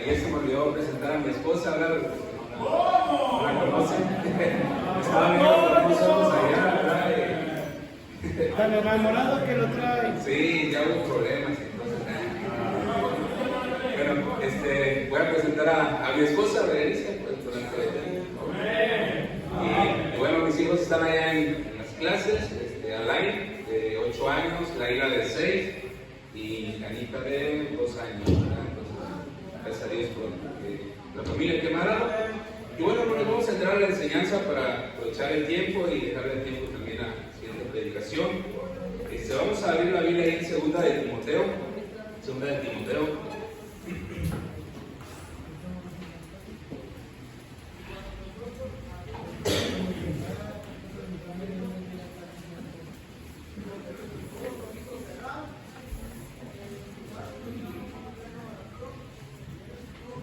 Ayer se me olvidó presentar a mi esposa, ¿verdad? ¿La conocen? Estaba viendo con mis ojos allá, ¿verdad? Tan enamorado que lo trae. Sí, ya hubo problemas, entonces. Bueno, voy a presentar a mi esposa, Berenice, pues, durante y bueno, mis hijos están allá en las clases, Alain, de 8 años, Laila de 6 y Anita de 2 años, ¿verdad? Entonces, gracias a Dios por la familia que me ha dado. Y bueno, nos vamos a entrar a la enseñanza para aprovechar el tiempo y dejarle el tiempo también a la siguiente predicación. Vamos a abrir la Biblia ahí en Segunda de Timoteo.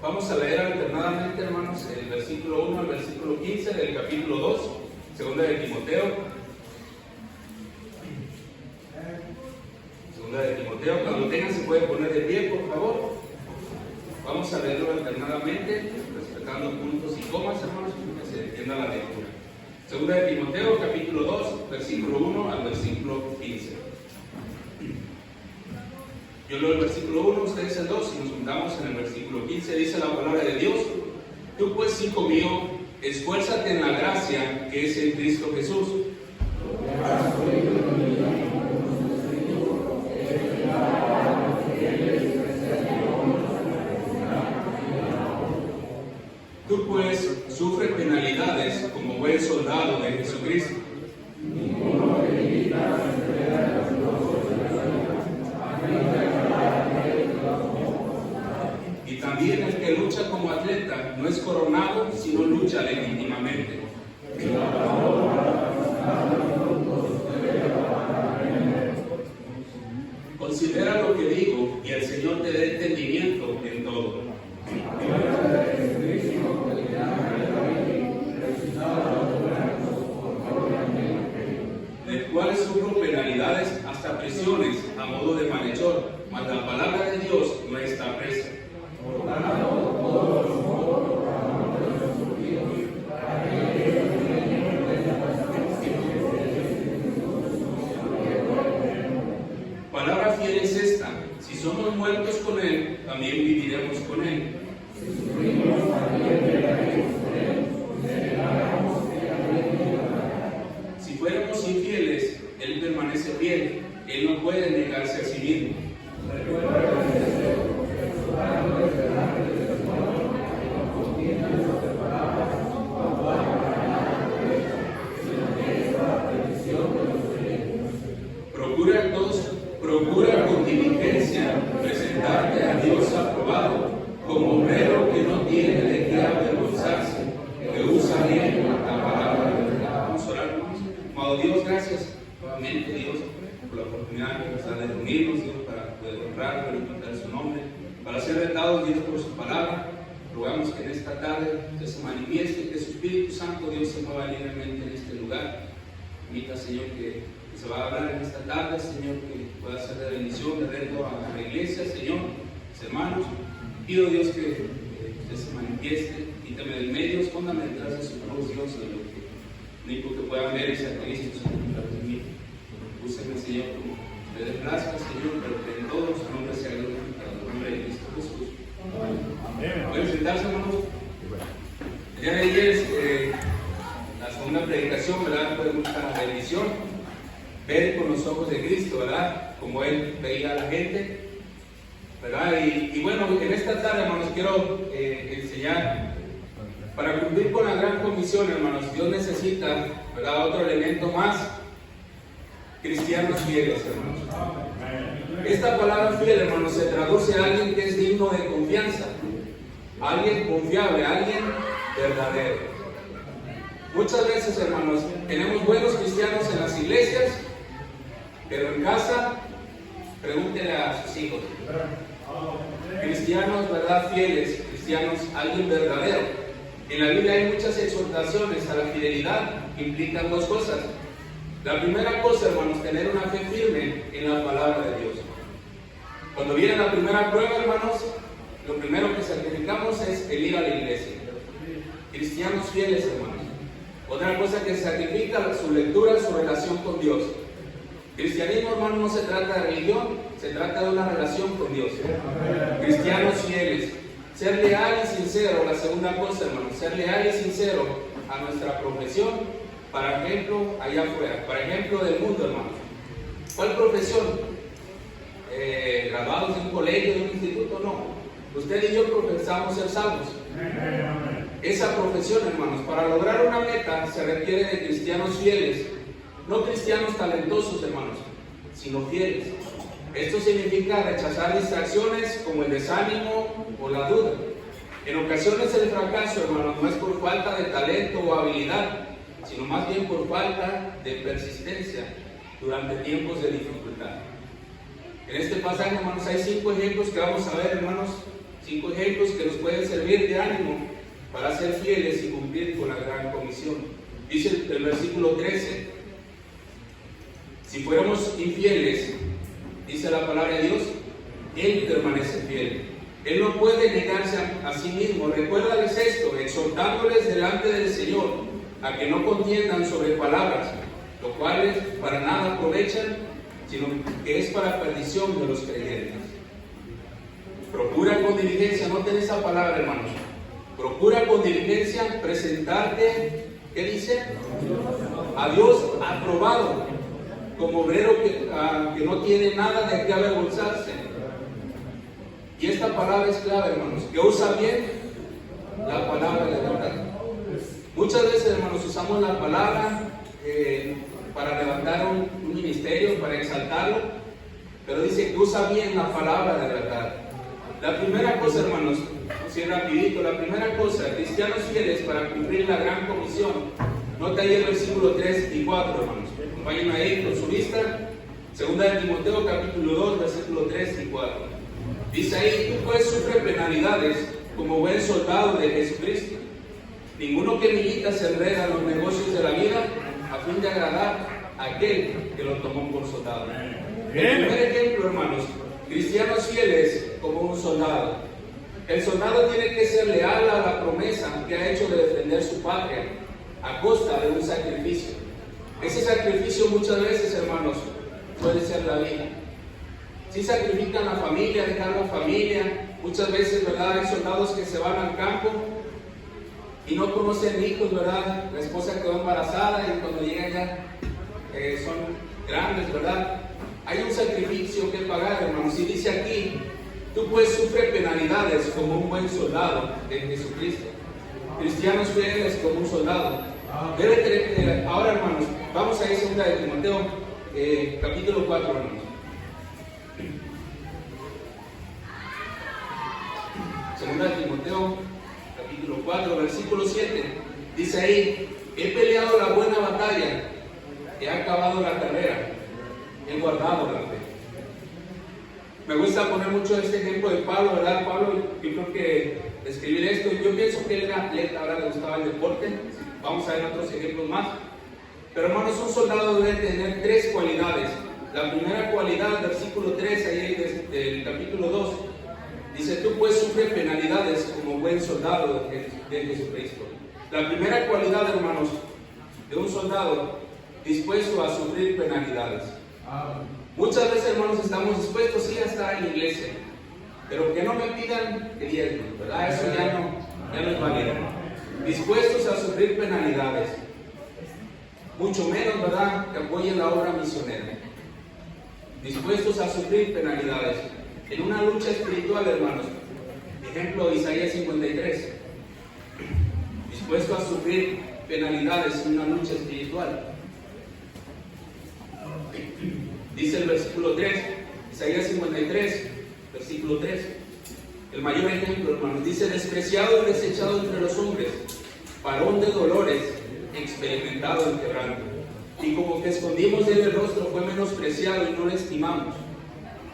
Vamos a leer alternadamente, hermanos, el versículo 1 al versículo 15 del capítulo 2, Segunda de Timoteo. Segunda de Timoteo, cuando lo tengan se puede poner de pie, por favor. Vamos a leerlo alternadamente, respetando puntos y comas, hermanos, para que se entienda la lectura. Segunda de Timoteo, capítulo 2, versículo 1 al versículo 15. Yo leo el versículo 1, ustedes el 2, y nos juntamos en el versículo 15. Dice la palabra de Dios: Tú pues, hijo mío, esfuérzate en la gracia que es en Cristo Jesús. Tú pues sufre penalidades como buen soldado de Jesucristo. Y también el que lucha como atleta no es coronado, sino lucha legítimamente. Considera lo que digo y el Señor te dé entendimiento en todo. Del cual sufro penalidades hasta prisiones a modo de malhechor, mas la palabra de Dios no está presa. Palabra fiel es esta: si somos muertos con Él, también viviremos con Él. Si fuéramos infieles, Él permanece fiel. Él no puede negarse a sí mismo. Procura con diligencia presentarte a Dios aprobado, como obrero que no tiene de qué avergonzarse, que usa bien la palabra de verdad. Vamos a orar, hermanos. Amado Dios, gracias nuevamente, Dios, por la oportunidad que nos da de reunirnos, Dios, para poder honrar, glorificar su nombre, para ser retados, Dios, por su palabra. Rogamos que en esta tarde usted se manifieste, que su Espíritu Santo, Dios, se mueva libremente en este lugar. Permita, Señor, que se va a hablar en esta tarde, Señor, que pueda ser de bendición, de reto a la iglesia, Señor, mis hermanos. Pido, Dios, que usted se manifieste, quítame del medio, escóndame detrás de su cruz, Dios, de lo que único que puedan ver es a Cristo, Señor, de mí. Úseme, Señor, como usted plazca, Señor, pero que en todo su nombre sea glorificado, en el nombre de Cristo Jesús. ¿Pueden sentarse, hermanos? El día de ayer, la segunda predicación, ¿verdad? Fue mucha bendición. Ver con los ojos de Cristo, ¿verdad? Como Él veía a la gente, ¿verdad? Y bueno, en esta tarde, hermanos, quiero enseñar, para cumplir con la gran comisión, hermanos, Dios necesita, ¿verdad?, otro elemento más: cristianos fieles, hermanos. Esta palabra fiel, hermanos, se traduce a alguien que es digno de confianza, alguien confiable, alguien verdadero. Muchas veces, hermanos, tenemos buenos cristianos en las iglesias, pero en casa, pregúntele a sus hijos. Cristianos, ¿verdad?, fieles, cristianos, alguien verdadero. En la Biblia hay muchas exhortaciones a la fidelidad que implican dos cosas. La primera cosa, hermanos, tener una fe firme en la palabra de Dios. Cuando viene la primera prueba, hermanos, lo primero que sacrificamos es el ir a la iglesia. Cristianos fieles, hermanos. Otra cosa que se sacrifica, su lectura, su relación con Dios. Cristianismo, hermano, no se trata de religión, se trata de una relación con Dios. Cristianos fieles. Ser leal y sincero, la segunda cosa, hermano, ser leal y sincero a nuestra profesión, para ejemplo, allá afuera, para ejemplo del mundo, hermano. ¿Cuál profesión? ¿Graduados de un colegio, de un instituto? No. Usted y yo profesamos ser salvos. Esa profesión, hermanos, para lograr una meta se requiere de cristianos fieles, no cristianos talentosos, hermanos, sino fieles. Esto significa rechazar distracciones como el desánimo o la duda. En ocasiones el fracaso, hermanos, no es por falta de talento o habilidad, sino más bien por falta de persistencia durante tiempos de dificultad. En este pasaje, hermanos, hay 5 ejemplos que vamos a ver, hermanos, 5 ejemplos que nos pueden servir de ánimo para ser fieles y cumplir con la gran comisión. Dice el versículo 13, si fuéramos infieles, dice la palabra de Dios, Él permanece fiel. Él no puede negarse a sí mismo. Recuérdales esto, exhortándoles delante del Señor a que no contiendan sobre palabras, lo cual para nada aprovechan, sino que es para perdición de los creyentes. Procura con diligencia, noten esa palabra, hermanos. Procura con diligencia presentarte, ¿qué dice? A Dios aprobado, como obrero que no tiene nada de qué avergonzarse. Y esta palabra es clave, hermanos, que usa bien la palabra de verdad. Muchas veces, hermanos, usamos la palabra para levantar un ministerio, para exaltarlo, pero dice que usa bien la palabra de verdad. La primera cosa, hermanos, así rapidito, la primera cosa, cristianos fieles para cumplir la gran comisión. Nota ahí el versículo 3 y 4, hermanos. Acompáñenme ahí con su vista. Segunda de Timoteo, capítulo 2, versículo 3 y 4. Dice ahí, tú pues sufre penalidades como buen soldado de Jesucristo. Ninguno que milita se enreda en los negocios de la vida a fin de agradar a aquel que lo tomó por soldado. El primer ejemplo, hermanos, cristianos fieles como un soldado. El soldado tiene que ser leal a la promesa que ha hecho de defender su patria a costa de un sacrificio. Ese sacrificio muchas veces, hermanos, puede ser la vida. Si sacrifican la familia, dejan la familia, muchas veces, ¿verdad? Hay soldados que se van al campo y no conocen hijos, ¿verdad? La esposa quedó embarazada y cuando llegan ya son grandes, ¿verdad? Hay un sacrificio que pagar, hermanos. Y dice aquí, tú pues sufre penalidades como un buen soldado de Jesucristo. Cristianos fieles como un soldado. Ahora, hermanos, vamos a ir a 2 de Timoteo, capítulo 4, hermanos. 2 de Timoteo, capítulo 4, versículo 7. Dice ahí, he peleado la buena batalla, he acabado la carrera, he guardado la fe. Me gusta poner mucho este ejemplo de Pablo, ¿verdad? Pablo, yo creo que escribir esto, yo pienso que él era atleta, ahora le gustaba el deporte. Vamos a ver otros ejemplos más. Pero, hermanos, un soldado debe tener 3 cualidades. La primera cualidad, versículo 3, ahí del capítulo 2, dice, tú pues sufre penalidades como buen soldado de Jesucristo. La primera cualidad, hermanos, de un soldado dispuesto a sufrir penalidades. Muchas veces, hermanos, estamos dispuestos sí a estar en la iglesia, pero que no me pidan el diezmo, ¿verdad? Eso ya no es válido. Dispuestos a sufrir penalidades, mucho menos, ¿verdad?, que apoyen la obra misionera. Dispuestos a sufrir penalidades en una lucha espiritual, hermanos. Ejemplo, Isaías 53. Dispuesto a sufrir penalidades en una lucha espiritual. Dice el versículo 3, Isaías 53, versículo 3. El mayor ejemplo, hermanos, dice, despreciado y desechado entre los hombres, varón de dolores, experimentado en quebranto. Y como que escondimos de él el rostro, fue menospreciado y no le estimamos.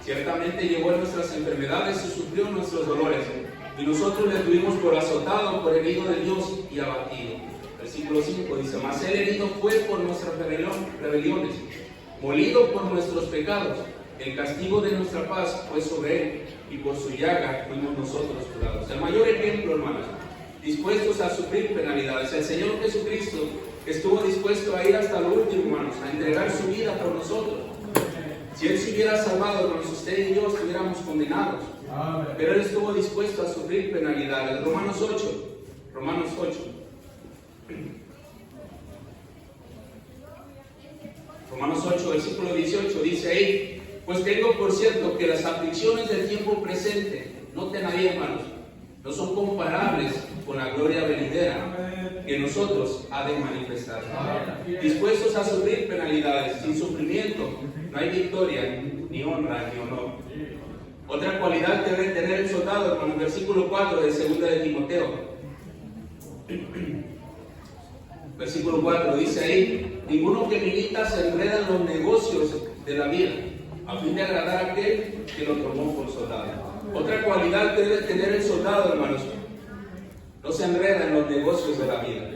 Ciertamente llevó nuestras enfermedades y sufrió nuestros dolores, y nosotros le tuvimos por azotado, por herido de Dios y abatido. Versículo 5 dice, mas él herido fue por nuestras rebeliones, molido por nuestros pecados, el castigo de nuestra paz fue sobre él, y por su llaga fuimos nosotros curados. El mayor ejemplo, hermanos, dispuestos a sufrir penalidades. El Señor Jesucristo estuvo dispuesto a ir hasta lo último, hermanos, a entregar su vida por nosotros. Si Él se hubiera salvado, hermanos, usted y yo estuviéramos condenados. Pero Él estuvo dispuesto a sufrir penalidades. Romanos 8. Romanos 8. Romanos 8, versículo 18, dice ahí: pues tengo por cierto que las aflicciones del tiempo presente, noten ahí, hermanos, no son comparables con la gloria venidera que nosotros ha de manifestar. Dispuestos a sufrir penalidades. Sin sufrimiento no hay victoria, ni honra, ni honor. Otra cualidad que debe tener el soldado, hermanos, versículo 4 de 2 de Timoteo. Versículo 4 dice ahí: ninguno que milita se enreda en los negocios de la vida, a fin de agradar a aquel que lo tomó por soldado. Otra cualidad que debe tener el soldado, hermanos, no se enreda en los negocios de la vida.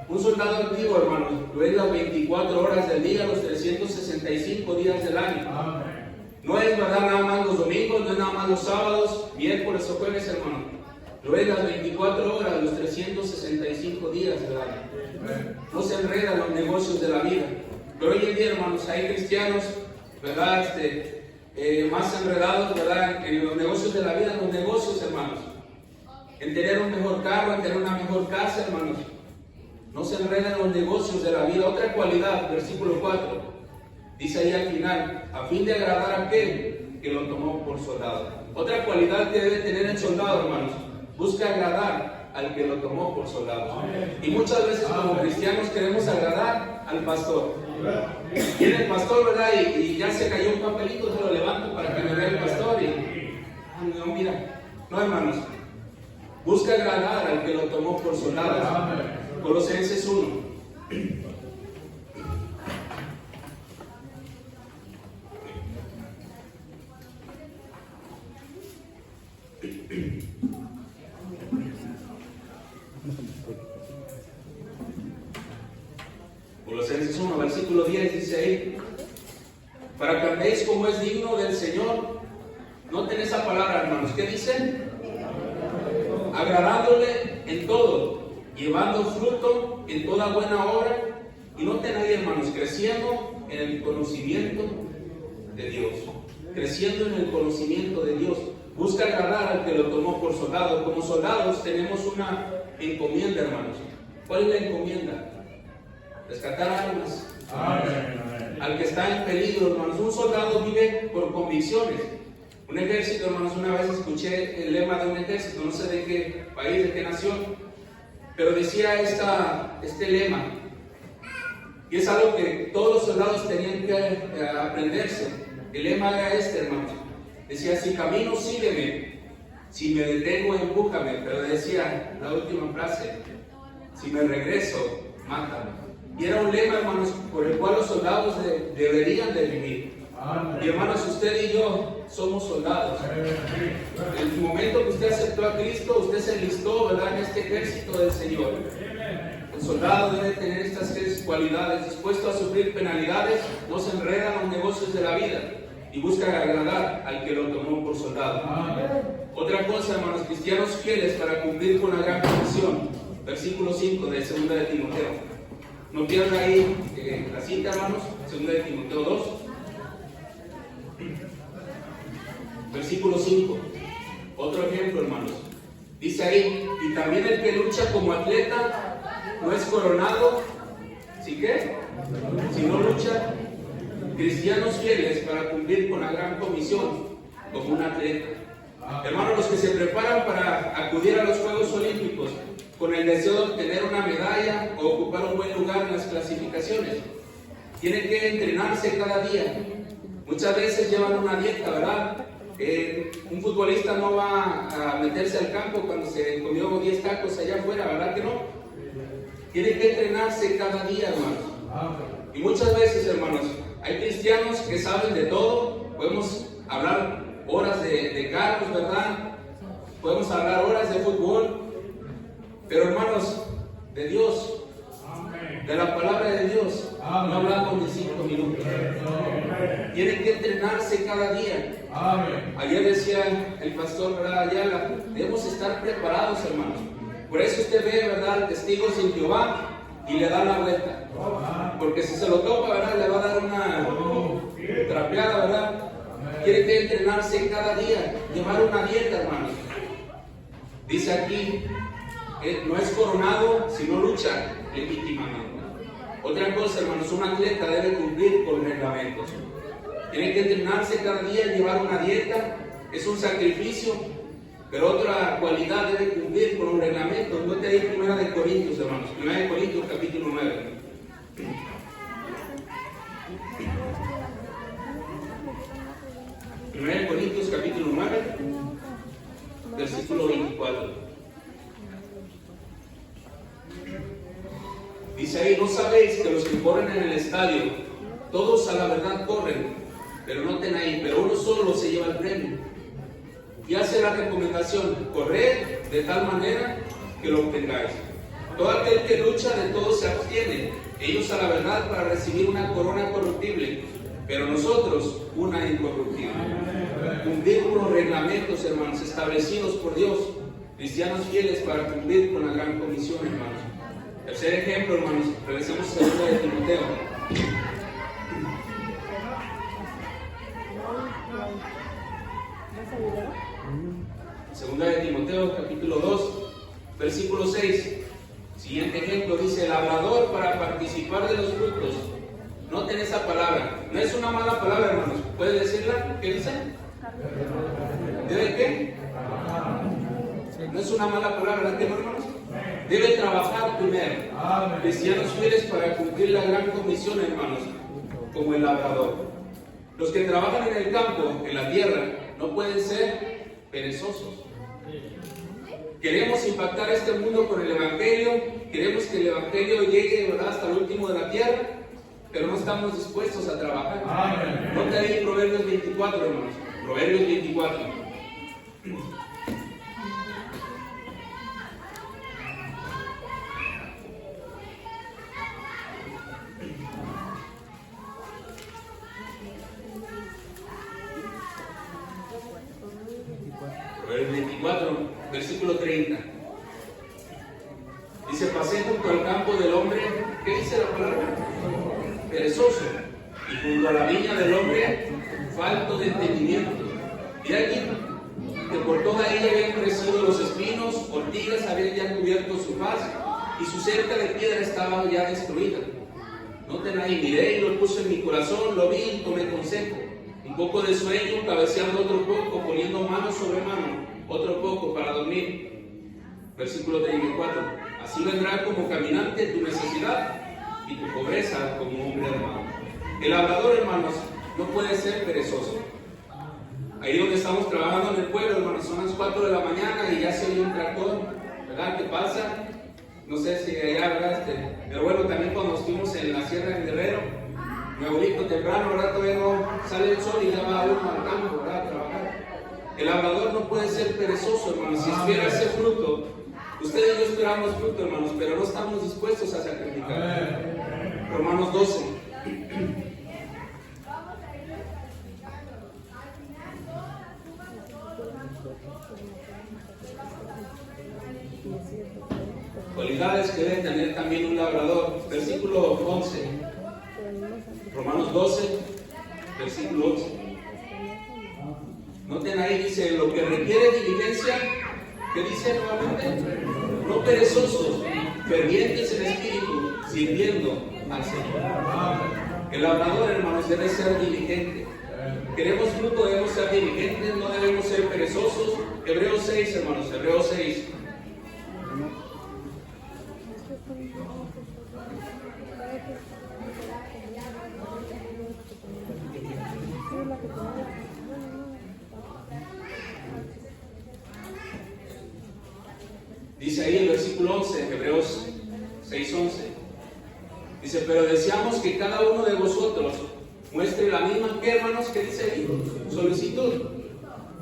Un soldado antiguo, hermanos, lo es las 24 horas del día, los 365 días del año. No es, verdad, nada más los domingos, no es nada más los sábados, miércoles o jueves, hermano. Lo es las 24 horas, los 365 días del año. No se enreda en los negocios de la vida. Pero hoy en día, hermanos, hay cristianos, ¿verdad? Más enredados, ¿verdad? En los negocios de la vida, en los negocios, hermanos. En tener un mejor carro, en tener una mejor casa, hermanos. No se enreda en los negocios de la vida. Otra cualidad, versículo 4, dice ahí al final: a fin de agradar a aquel que lo tomó por soldado. Otra cualidad que debe tener el soldado, hermanos: busca agradar al que lo tomó por soldado. Y muchas veces como cristianos queremos agradar al pastor. Viene el pastor, ¿verdad? Y ya se cayó un papelito, se lo levanto para que me vea el pastor. Y no, mira, no, hermanos. Busca agradar al que lo tomó por soldado. Colosenses 1. Colosenses 1, versículo 10 dice ahí: para que andéis como es digno del Señor. Noten esa palabra, hermanos. ¿Qué dice? Agradándole en todo, llevando fruto en toda buena obra. Y noten ahí, hermanos, creciendo en el conocimiento de Dios. Creciendo en el conocimiento de Dios. Busca agradar al que lo tomó por soldado. Como soldados tenemos una encomienda, hermanos. ¿Cuál es la encomienda? Rescatar almas. Al que está en peligro, hermanos. Un soldado vive por convicciones. Un ejército, hermanos, una vez escuché el lema de un ejército, no sé de qué país, de qué nación, pero decía este lema, y es algo que todos los soldados tenían que aprenderse. El lema era este, hermanos. Decía: si camino, sígueme; si me detengo, empújame. Pero decía la última frase: si me regreso, mátame. Y era un lema, hermanos, por el cual los soldados deberían de vivir. Y hermanos, usted y yo somos soldados. En el momento que usted aceptó a Cristo, usted se enlistó, ¿verdad?, en este ejército del Señor. El soldado debe tener estas tres cualidades: dispuesto a sufrir penalidades, no se enreda en los negocios de la vida y busca agradar al que lo tomó por soldado. Otra cosa, hermanos, cristianos fieles para cumplir con la gran comisión. Versículo 5 de 2 de Timoteo. No pierda ahí la cita, hermanos. 2 de Timoteo 2. Versículo 5. Otro ejemplo, hermanos. Dice ahí: y también el que lucha como atleta no es coronado. ¿Sí qué? Si no lucha. Cristianos fieles para cumplir con la gran comisión como un atleta. Hermanos, los que se preparan para acudir a los Juegos Olímpicos con el deseo de obtener una medalla o ocupar un buen lugar en las clasificaciones, tienen que entrenarse cada día. Muchas veces llevan una dieta, ¿verdad? Un futbolista no va a meterse al campo cuando se comió 10 tacos allá afuera, ¿verdad que no? Tienen que entrenarse cada día, hermanos. Y muchas veces, hermanos, hay cristianos que saben de todo. Podemos hablar horas de carros, ¿verdad? Podemos hablar horas de fútbol. Pero, hermanos, de Dios, de la palabra de Dios, no hablamos de 5 minutos. tienen que entrenarse cada día. Ayer decía el pastor, ¿verdad?, Ayala, debemos estar preparados, hermanos. Por eso usted ve, ¿verdad?, testigos en Jehová y le da la vuelta. Porque si se lo topa, ¿verdad?, le va a dar una trapeada, ¿verdad? Tiene que entrenarse cada día, llevar una dieta, hermanos. Dice aquí, no es coronado, sino lucha legítimamente. Otra cosa, hermanos, un atleta debe cumplir con reglamentos. Tiene que entrenarse cada día, llevar una dieta, es un sacrificio, pero otra cualidad debe cumplir con un reglamento. Note ahí 1 de Corintios, hermanos, 1 de Corintios capítulo 9. 1 de Corintios capítulo 9, versículo 24. Dice ahí, ¿no sabéis que los que corren en el estadio, todos a la verdad corren, pero noten ahí, pero uno solo se lleva el premio? Y hace la recomendación, corred de tal manera que lo obtengáis. Todo aquel que lucha de todo se abstiene, ellos a la verdad para recibir una corona corruptible, pero nosotros una incorruptible. Cumplir con los reglamentos, hermanos, establecidos por Dios, cristianos fieles para cumplir con la gran comisión, hermanos. Tercer ejemplo, hermanos, regresemos a 2 de Timoteo. Segunda de Timoteo, capítulo 2, versículo 6. Siguiente ejemplo, dice, el labrador para participar de los frutos. Noten esa palabra, no es una mala palabra, hermanos. ¿Puede decirla? ¿Qué dice? ¿Debe qué? No es una mala palabra, ¿la tengo, hermanos? Debe trabajar primero. Cristianos fieles para cumplir la gran comisión, hermanos, como el labrador. Los que trabajan en el campo, en la tierra, no pueden ser perezosos. Queremos impactar este mundo con el Evangelio, queremos que el Evangelio llegue, ¿verdad?, hasta el último de la tierra, pero no estamos dispuestos a trabajar. Ponte ahí Proverbios 24, hermanos. Proverbios 24. Proverbios 24, versículo 30. Dice, pasé junto al campo del hombre, ¿qué dice la palabra? Perezoso. Y junto a la viña del hombre, falto de entendimiento. Y aquí, que por toda ella habían crecido los espinos, ortigas habían ya cubierto su faz, y su cerca de piedra estaba ya destruida. Noten ahí, miré y lo puse en mi corazón, lo vi y tomé consejo. Un poco de sueño, cabeceando otro poco, poniendo mano sobre mano, otro poco para dormir. Versículo 34. Así vendrá como caminante tu necesidad y tu pobreza como hombre armado. El labrador, hermanos, no puede ser perezoso. Ahí donde estamos trabajando en el pueblo, hermanos, son las 4 de la mañana y ya se oye un tractor, ¿verdad? ¿Qué pasa? No sé si allá, ¿verdad? Pero bueno, también cuando estuvimos en la Sierra de Guerrero, mi abuelito temprano, ¿verdad? Todavía no sale el sol y ya va uno al campo, ¿verdad?, a trabajar. El labrador no puede ser perezoso, hermanos. Si espera ese fruto, ustedes y yo esperamos fruto, hermanos, pero no estamos dispuestos a sacrificar. Romanos 12. Cualidades que debe tener también un labrador. Versículo 11. Romanos 12, versículo 11. Noten ahí, dice, lo que requiere diligencia, ¿qué dice nuevamente? No perezosos, fervientes en espíritu, sirviendo al Señor. El labrador, hermanos, debe ser diligente. Queremos fruto, debemos ser diligentes, no debemos ser perezosos. Hebreos 6, hermanos, Hebreos 6. Dice ahí el versículo 11, Hebreos 6:11. Dice, pero deseamos que cada uno de vosotros muestre la misma, ¿qué, hermanos? ¿Qué dice ahí? Solicitud.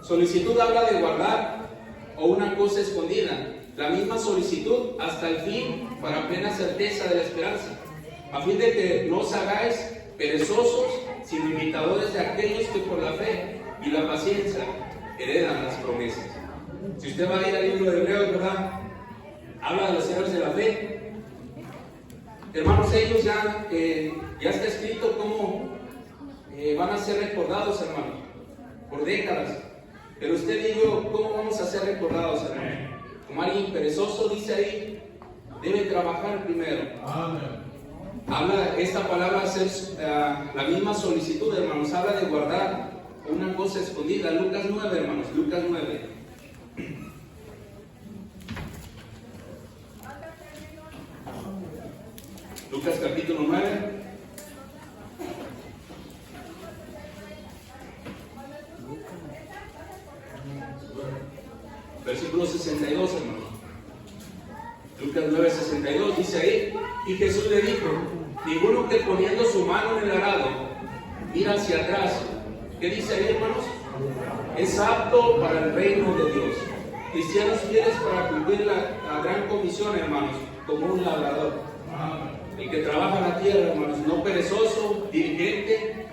Solicitud habla de guardar o una cosa escondida. La misma solicitud hasta el fin para plena certeza de la esperanza. A fin de que no os hagáis perezosos, sino imitadores de aquellos que por la fe y la paciencia heredan las promesas. Si usted va a ir al libro de Hebreos, ¿verdad? Habla de los héroes de la fe. Hermanos, ellos ya está escrito cómo van a ser recordados, hermanos, por décadas. Pero usted y yo, ¿cómo vamos a ser recordados, hermanos? Como alguien perezoso, dice ahí, debe trabajar primero. Habla esta palabra, la misma solicitud, hermanos, habla de guardar una cosa escondida. Lucas 9, hermanos, Lucas 9. Lucas capítulo 9. Versículo 62, hermanos. Lucas 9, 62 dice ahí, y Jesús le dijo, ninguno que poniendo su mano en el arado mira hacia atrás. ¿Qué dice ahí, hermanos? Es apto para el reino de Dios. Cristianos fieles para cumplir la gran comisión, hermanos, como un labrador. El que trabaja la tierra, hermanos, no perezoso, diligente.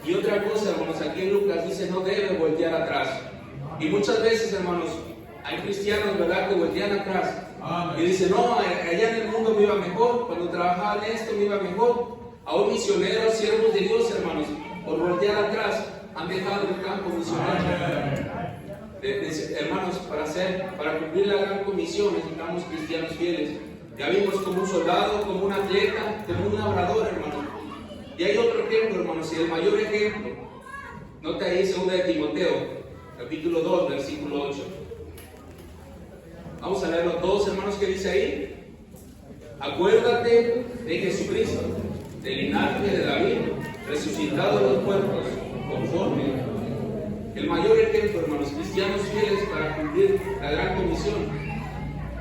Y otra cosa, hermanos, aquí en Lucas dice, no debe voltear atrás. Y muchas veces, hermanos, hay cristianos, ¿verdad?, que voltean atrás. Y dicen, no, allá en el mundo me iba mejor, cuando trabajaba en esto me iba mejor. Aún misioneros, siervos de Dios, hermanos, por voltear atrás, han dejado el campo misionero. Hermanos, para cumplir la gran comisión necesitamos cristianos fieles. Ya vimos como un soldado, como un atleta, como un labrador, hermanos. Y hay otro ejemplo, hermanos, y el mayor ejemplo. Nota ahí 2 de Timoteo, capítulo 2, versículo 8. Vamos a leerlo todos, hermanos, ¿qué dice ahí? Acuérdate de Jesucristo, del linaje de David, resucitado de los muertos, conforme. El mayor ejemplo, hermanos, cristianos fieles para cumplir la gran comisión,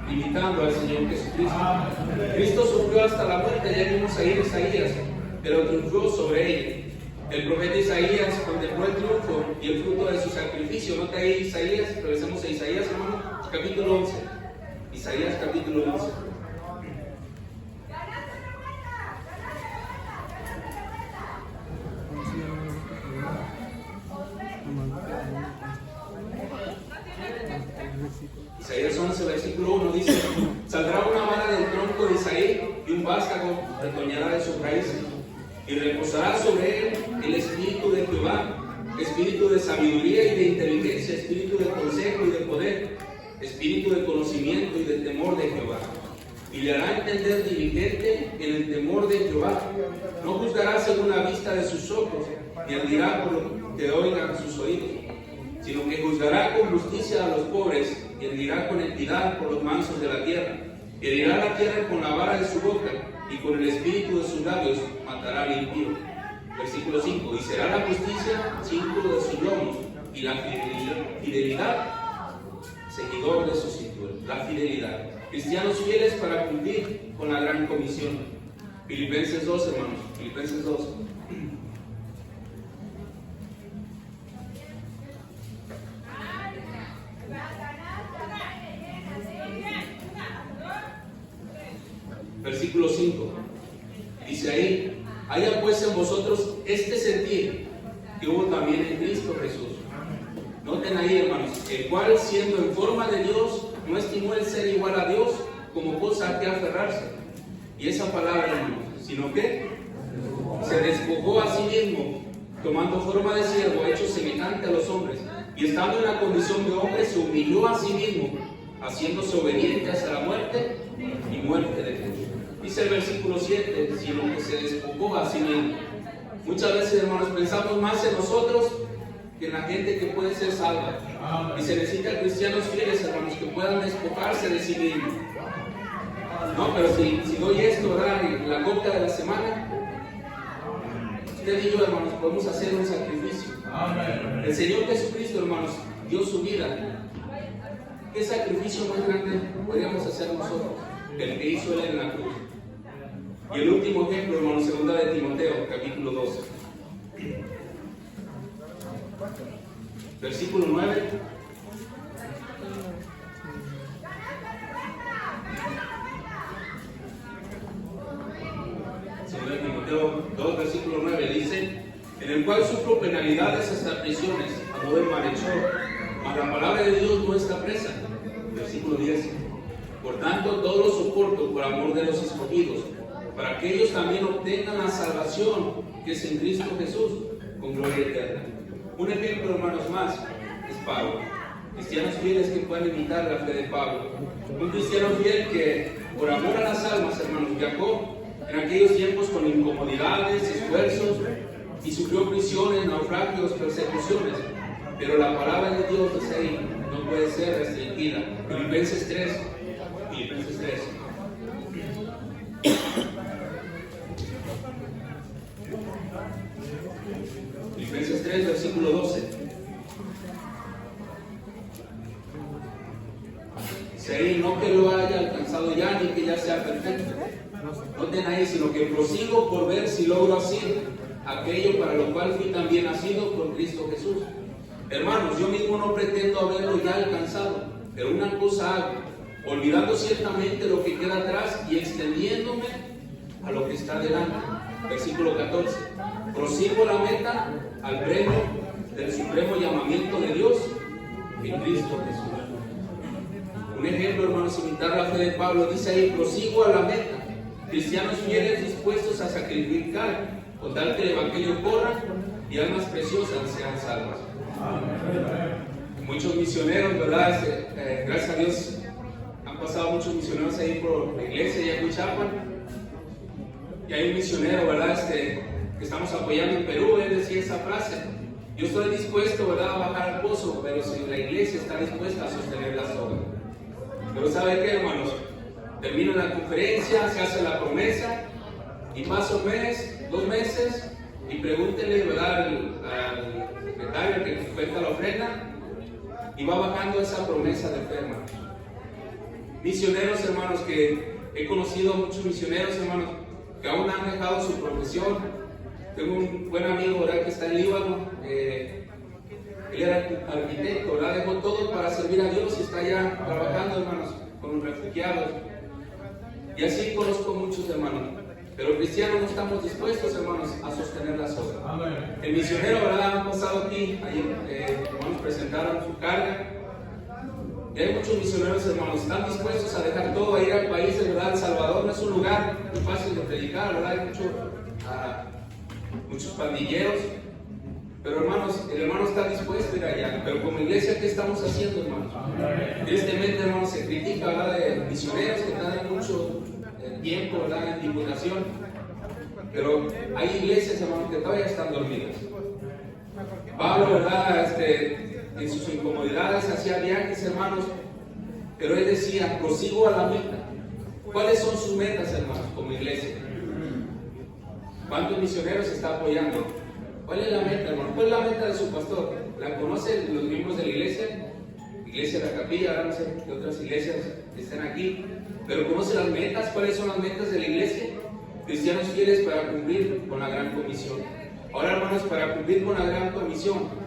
imitando al Señor Jesucristo. Cristo sufrió hasta la muerte, ya vimos ahí en Isaías, pero triunfó sobre ella. El profeta Isaías contempló el triunfo y el fruto de su sacrificio. Nota ahí Isaías, regresemos a Isaías, hermano, capítulo 11. Isaías capítulo 11. Isaías 11, versículo 1 dice, saldrá una vara del tronco de Isaí y un vástago retoñará de sus raíces, y reposará sobre él el espíritu de Jehová, espíritu de sabiduría y de inteligencia, espíritu de consejo y de poder, espíritu de conocimiento y de temor de Jehová. Y le hará entender diligente en el temor de Jehová. No juzgará según la vista de sus ojos, ni ardirá por lo que oigan sus oídos, sino que juzgará con justicia a los pobres, y herirá con equidad por los mansos de la tierra. Herirá la tierra con la vara de su boca, y con el espíritu de sus labios matará al impío. Versículo 5. Y será la justicia círculo de sus lomos, y la fidelidad seguidor de su cintura. La fidelidad. Cristianos fieles para cumplir con la gran comisión. Filipenses 2, hermanos. Filipenses 2. Versículo 5, dice ahí, haya pues en vosotros este sentir que hubo también en Cristo Jesús. Noten ahí, hermanos, el cual siendo en forma de Dios, no estimó el ser igual a Dios como cosa a que aferrarse. Y esa palabra, hermanos, sino que se despojó a sí mismo, tomando forma de siervo, hecho semejante a los hombres, y estando en la condición de hombre, se humilló a sí mismo, haciéndose obediente hasta la muerte y muerte de cruz. Dice el versículo 7, sino que se despojó a sí mismo. Muchas veces, hermanos, pensamos más en nosotros que en la gente que puede ser salva. Y se necesita cristianos fieles, hermanos, que puedan despojarse de sí mismos. No, pero si doy esto, ¿verdad?, la coca de la semana, usted y yo, hermanos, podemos hacer un sacrificio. El Señor Jesucristo, hermanos, dio su vida. ¿Qué sacrificio más grande podríamos hacer nosotros? El que hizo Él en la cruz. Y el último ejemplo, hermanos, 2 de Timoteo, capítulo 12. Versículo 9. Segunda de Timoteo 2, versículo 9 dice, en el cual sufro penalidades hasta prisiones, a modo de malhechor, mas la palabra de Dios no está presa. Versículo 10. Por tanto, todo lo soporto por amor de los escogidos, para que ellos también obtengan la salvación que es en Cristo Jesús, con gloria eterna. Un ejemplo, hermanos, más es Pablo. Cristianos fieles que puedan imitar la fe de Pablo. Un cristiano fiel que, por amor a las almas, hermanos, viajó en aquellos tiempos con incomodidades, esfuerzos, y sufrió prisiones, naufragios, persecuciones. Pero la palabra de Dios, dice ahí, no puede ser restringida. Filipenses 3. Filipenses 3. Filipenses 3, versículo 12. Dice ahí, no que lo haya alcanzado ya, ni que ya sea perfecto. Noten ahí, sino que prosigo por ver si logro así aquello para lo cual fui también nacido por Cristo Jesús. Hermanos, yo mismo no pretendo haberlo ya alcanzado, pero una cosa hago, olvidando ciertamente lo que queda atrás y extendiéndome a lo que está delante. Versículo 14. Prosigo la meta al premio del supremo llamamiento de Dios en Cristo Jesús. Un ejemplo, hermanos, imitar la fe de Pablo, dice ahí, prosigo a la meta. Cristianos fieles dispuestos a sacrificar con tal que el evangelio corra y almas preciosas sean salvas. Muchos misioneros, ¿verdad? Gracias a Dios han pasado muchos misioneros ahí por la iglesia y en Huichapan. Y hay un misionero, ¿verdad? Que estamos apoyando en Perú. Él decía esa frase: yo estoy dispuesto, ¿verdad?, a bajar al pozo, pero si la iglesia está dispuesta a sostener la soga. Pero ¿sabe qué, hermanos? Termina la conferencia, se hace la promesa y pasa un mes, 2 meses, y pregúntele, ¿verdad?, al secretario que cuenta la ofrenda, y va bajando esa promesa de fe, hermanos. Misioneros, hermanos, que he conocido muchos misioneros, hermanos, que aún han dejado su profesión. Tengo un buen amigo, ¿verdad?, que está en Líbano. Él era arquitecto, ¿verdad?, dejó todo para servir a Dios y está allá trabajando, hermanos, con los refugiados. Y así conozco muchos, hermanos. Pero cristianos no estamos dispuestos, hermanos, a sostener la soga. El misionero, ¿verdad?, han pasado aquí, hermanos, presentaron su carga. Y hay muchos misioneros, hermanos, están dispuestos a dejar todo, a ir al país, ¿verdad? El Salvador no es un lugar muy fácil de predicar, ¿verdad? Hay muchos pandilleros. Pero, hermanos, el hermano está dispuesto a ir allá. Pero como iglesia, ¿qué estamos haciendo, hermanos? Tristemente, hermanos, se critica, ¿verdad?, de misioneros que están mucho tiempo, ¿verdad?, en divulgación. Pero hay iglesias, hermanos, que todavía están dormidas. Pablo, ¿verdad?, en sus incomodidades hacía viajes, hermanos, pero él decía, prosigo a la meta. ¿Cuáles son sus metas, hermanos, como iglesia? ¿Cuántos misioneros está apoyando? ¿Cuál es la meta, hermano? ¿Cuál es la meta de su pastor? ¿La conocen los miembros de la iglesia? Iglesia de la Capilla, ahora no sé qué otras iglesias están aquí, pero ¿conocen las metas? ¿Cuáles son las metas de la iglesia? Cristianos fieles para cumplir con la gran comisión. Ahora, hermanos, para cumplir con la gran comisión,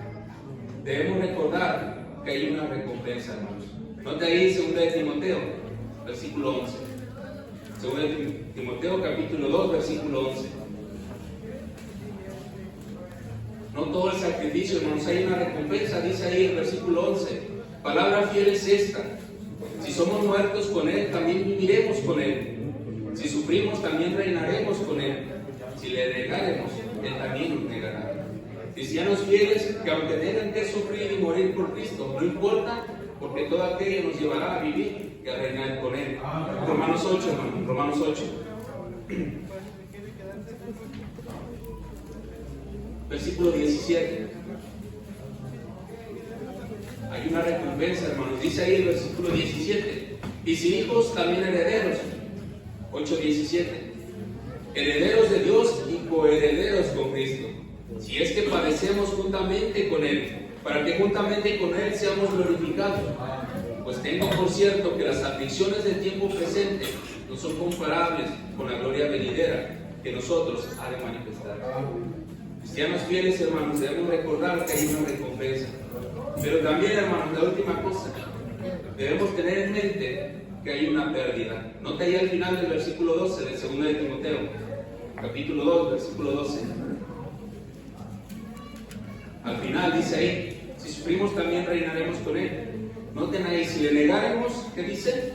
debemos recordar que hay una recompensa, hermanos. Note ahí 2 de Timoteo, versículo 11. 2 de Timoteo, capítulo 2, versículo 11. No todo el sacrificio, hermanos, hay una recompensa, dice ahí el versículo 11. Palabra fiel es esta: si somos muertos con Él, también viviremos con Él. Si sufrimos, también reinaremos con Él. Si le negaremos, Él también nos negará. Cristianos fieles que aunque tengan que sufrir y morir por Cristo, no importa, porque todo aquello nos llevará a vivir y a reinar con Él. Romanos 8, hermanos, Romanos 8. Versículo 17. Hay una recompensa, hermanos. Dice ahí el versículo 17. Y si hijos, también herederos. 8:17. Herederos de Dios y coherederos con Cristo. Si es que padecemos juntamente con Él, para que juntamente con Él seamos glorificados. Pues tengo por cierto que las aflicciones del tiempo presente no son comparables con la gloria venidera que nosotros ha de manifestar. Cristianos fieles, hermanos, debemos recordar que hay una recompensa. Pero también, hermanos, la última cosa, debemos tener en mente que hay una pérdida. Nota ahí al final del versículo 12 de 2 de Timoteo, capítulo 2, versículo 12. Al final dice ahí, si sufrimos también reinaremos con Él. Noten ahí, si le negáremos, ¿qué dice?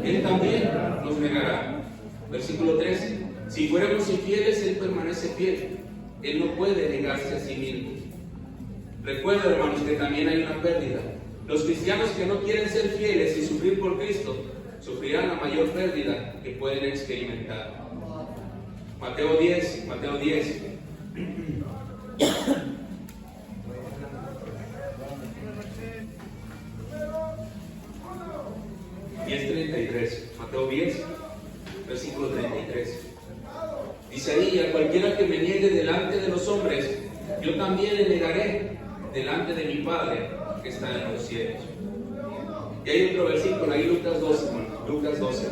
Él también nos negará. Versículo 13, si fuéramos infieles, Él permanece fiel. Él no puede negarse a sí mismo. Recuerda, hermanos, que también hay una pérdida. Los cristianos que no quieren ser fieles y sufrir por Cristo, sufrirán la mayor pérdida que pueden experimentar. Mateo 10. 10:33. Mateo 10, versículo 33. Dice ahí, a cualquiera que me niegue delante de los hombres, yo también le negaré delante de mi Padre que está en los cielos. Y hay otro versículo ahí, Lucas 12, hermano. Lucas 12.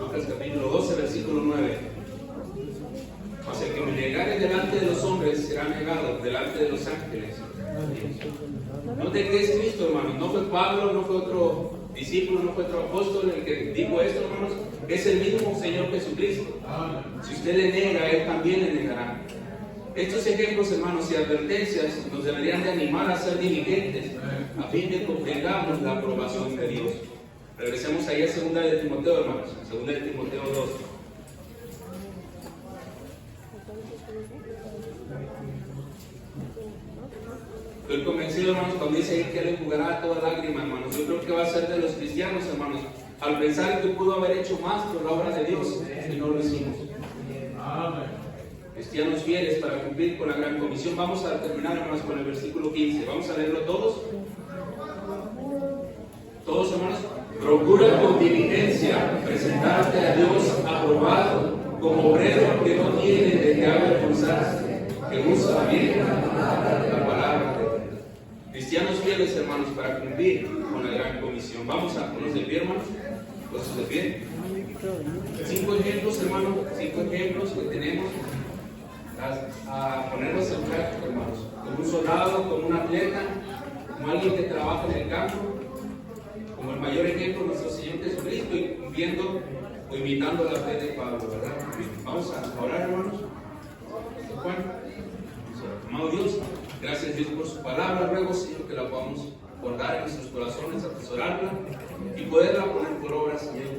Lucas capítulo 12, versículo 9. Mas el que me negare delante de los hombres será negado delante de los ángeles. Note que es Cristo, hermanos. No fue Pablo, no fue otro discípulo, no fue otro apóstol el que dijo esto, hermanos. Es el mismo Señor Jesucristo. Si usted le niega, Él también le negará. Estos ejemplos, hermanos, y advertencias nos deberían de animar a ser diligentes a fin de que obtengamos la aprobación de Dios. Regresemos ahí a 2 de Timoteo, hermanos. 2 de Timoteo 2. Estoy convencido, hermanos, cuando dice ahí que Él enjugará toda lágrima, hermanos. Yo creo que va a ser de los cristianos, hermanos, al pensar que pudo haber hecho más por la obra de Dios y no lo hicimos. Cristianos fieles para cumplir con la gran comisión. Vamos a terminar, hermanos, con el versículo 15. Vamos a leerlo todos. Todos, hermanos. Procura con diligencia presentarte a Dios aprobado, como obrero que no tiene de qué avergonzarse, que usa bien la palabra de Dios. Cristianos fieles, hermanos, para cumplir con la gran comisión. Vamos a ponernos de pie, hermanos. Puestos de pie. 5 ejemplos, hermanos. 5 ejemplos que tenemos a ponernos en práctica, hermanos. Como un soldado, como un atleta, como alguien que trabaja en el campo, como el mayor ejemplo, nuestro Señor Jesucristo, y cumpliendo o imitando la fe de Pablo, ¿verdad? Vamos a orar, hermanos. Juan, amado Dios, gracias Dios por su palabra. Ruego, Señor, que la podamos guardar en nuestros corazones, atesorarla y poderla poner por obra, Señor.